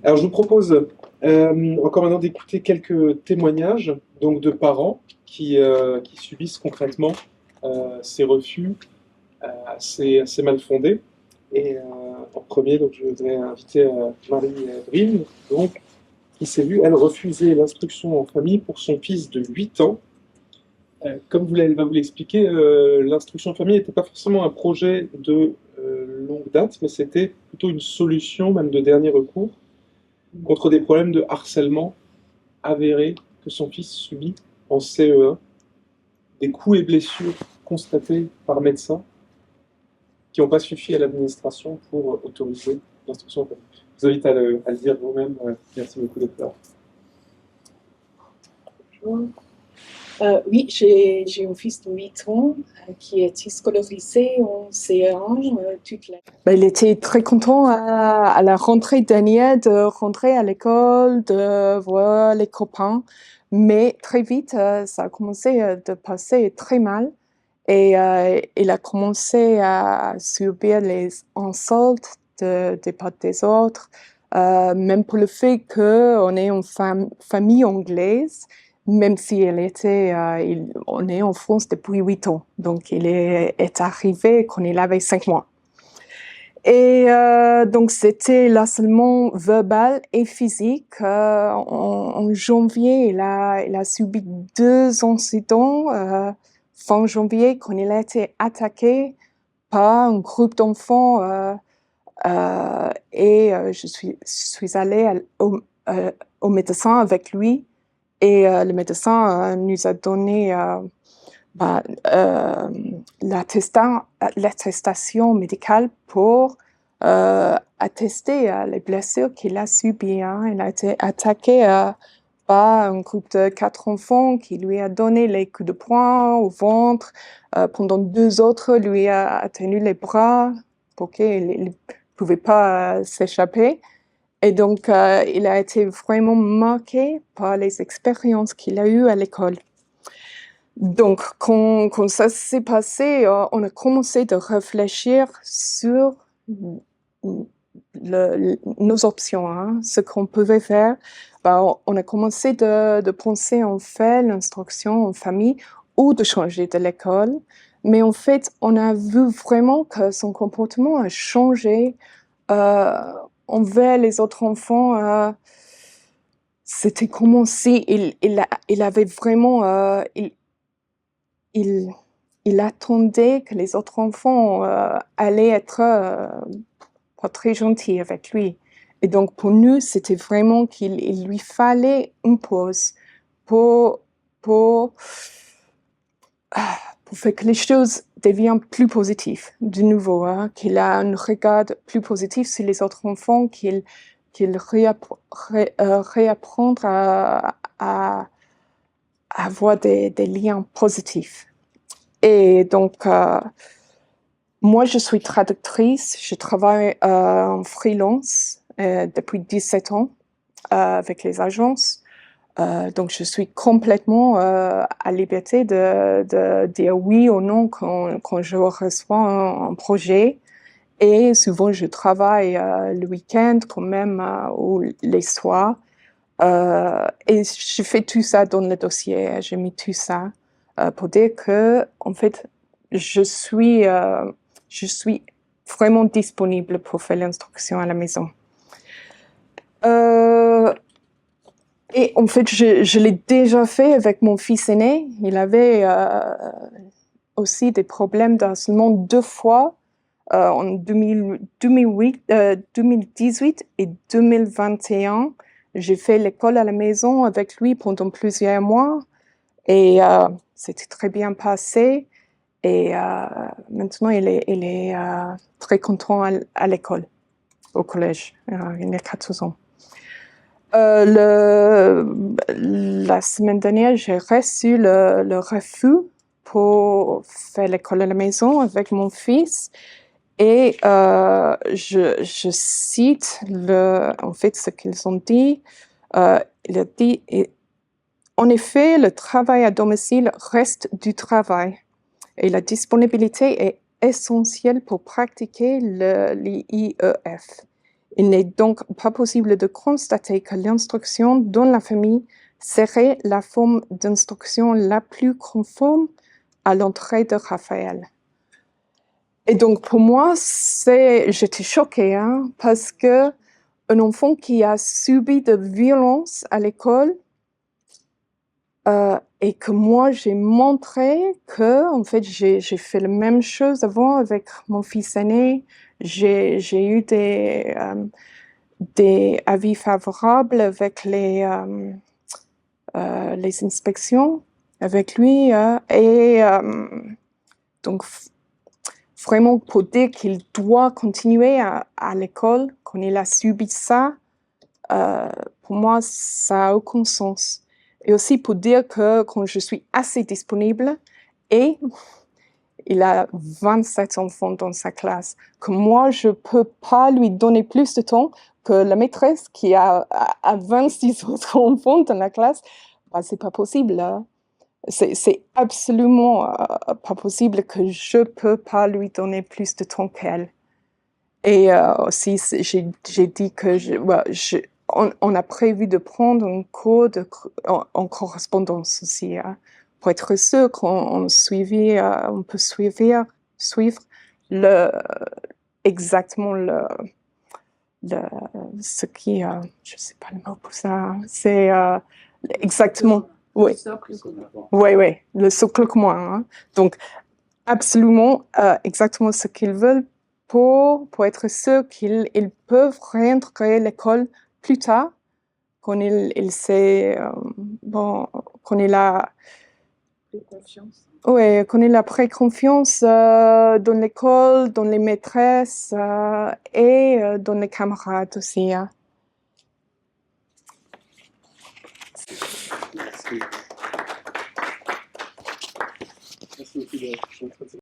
Alors, je vous propose encore maintenant d'écouter quelques témoignages donc de parents qui subissent concrètement ces refus assez mal fondés. Et en premier, donc, je voudrais inviter Marie Brine, donc, qui s'est vue, elle, refuser l'instruction en famille pour son fils de 8 ans. Comme elle va vous l'expliquer, l'instruction en famille n'était pas forcément un projet de longue date, mais c'était plutôt une solution, même de dernier recours, contre des problèmes de harcèlement avérés que son fils subit en CE1, des coups et blessures constatés par médecin qui n'ont pas suffi à l'administration pour autoriser l'instruction en famille. Je vous invite à le dire vous-même. Merci beaucoup d'être là. Bonjour. Oui, j'ai un fils de 8 ans qui est scolarisé en CE1 toute l'année. Il était très content à la rentrée dernière de rentrer à l'école, de voir les copains. Mais très vite, ça a commencé de passer très mal. Et il a commencé à subir les insultes des part des autres, même pour le fait qu'on est une famille anglaise. Même si on est en France depuis 8 ans. Donc, il est arrivé quand il avait 5 mois. Et donc, c'était l'harcèlement verbal et physique. En janvier, il a subi 2 incidents. Fin janvier, quand il a été attaqué par un groupe d'enfants. Je suis allée au médecin avec lui. Et le médecin nous a donné l'attestation médicale pour attester les blessures qu'il a subies. Il a été attaqué par un groupe de 4 enfants qui lui a donné les coups de poing au ventre. Pendant 2 autres, lui a tenu les bras pour qu'il ne pouvait pas s'échapper. Et donc, il a été vraiment marqué par les expériences qu'il a eues à l'école. Donc, quand ça s'est passé, on a commencé de réfléchir sur nos options, ce qu'on pouvait faire. On a commencé de penser en fait l'instruction en famille ou de changer de l'école. Mais en fait, on a vu vraiment que son comportement a changé envers les autres enfants. C'était comme si il avait vraiment, il attendait que les autres enfants allaient être pas très gentils avec lui. Et donc pour nous, c'était vraiment qu'il lui fallait une pause pour faire que les choses deviennent plus positives de nouveau, qu'il a un regard plus positif sur les autres enfants, qu'il réapprendre à avoir des liens positifs. Et donc, moi, je suis traductrice, je travaille en freelance depuis 17 ans avec les agences. Donc, je suis complètement à liberté de dire oui ou non quand je reçois un projet. Et souvent, je travaille le week-end quand même ou les soirs. Et je fais tout ça dans le dossier. J'ai mis tout ça pour dire que, en fait, je suis vraiment disponible pour faire l'instruction à la maison. Et en fait, je l'ai déjà fait avec mon fils aîné. Il avait aussi des problèmes de harcèlement 2 fois en 2018 et 2021. J'ai fait l'école à la maison avec lui pendant plusieurs mois et c'était très bien passé. Et maintenant, il est très content à l'école, au collège. Il a 14 ans. La semaine dernière, j'ai reçu le refus pour faire l'école à la maison avec mon fils. Et je cite en fait ce qu'ils ont dit. Il a dit, en effet, le travail à domicile reste du travail et la disponibilité est essentielle pour pratiquer l'IEF. Il n'est donc pas possible de constater que l'instruction dans la famille serait la forme d'instruction la plus conforme à l'entrée de Raphaël. Et donc pour moi, j'étais choquée, hein, parce que un enfant qui a subi de violence à l'école et que moi j'ai montré que en fait j'ai fait la même chose avant avec mon fils aîné. J'ai eu des avis favorables avec les inspections avec lui et donc vraiment pour dire qu'il doit continuer à l'école quand il a subi ça, pour moi ça n'a aucun sens. Et aussi pour dire que quand je suis assez disponible et il a 27 enfants dans sa classe, que moi je peux pas lui donner plus de temps que la maîtresse qui a 26 autres enfants dans la classe, bah, c'est pas possible. Hein. C'est absolument pas possible que je peux pas lui donner plus de temps qu'elle. Et aussi, j'ai dit que on a prévu de prendre un cours en correspondance aussi, hein, pour être sûr qu'on on peut suivre exactement ce qui, je sais pas le mot pour ça, hein, c'est exactement, oui, oui, le socle commun. Hein. Donc, absolument, exactement ce qu'ils veulent pour être sûr qu'ils peuvent réintégrer l'école plus tard, quand il sait, bon, quand il a confiance. Oui, quand il a pris confiance dans l'école, dans les maîtresses et dans les camarades aussi. Hein. Merci beaucoup.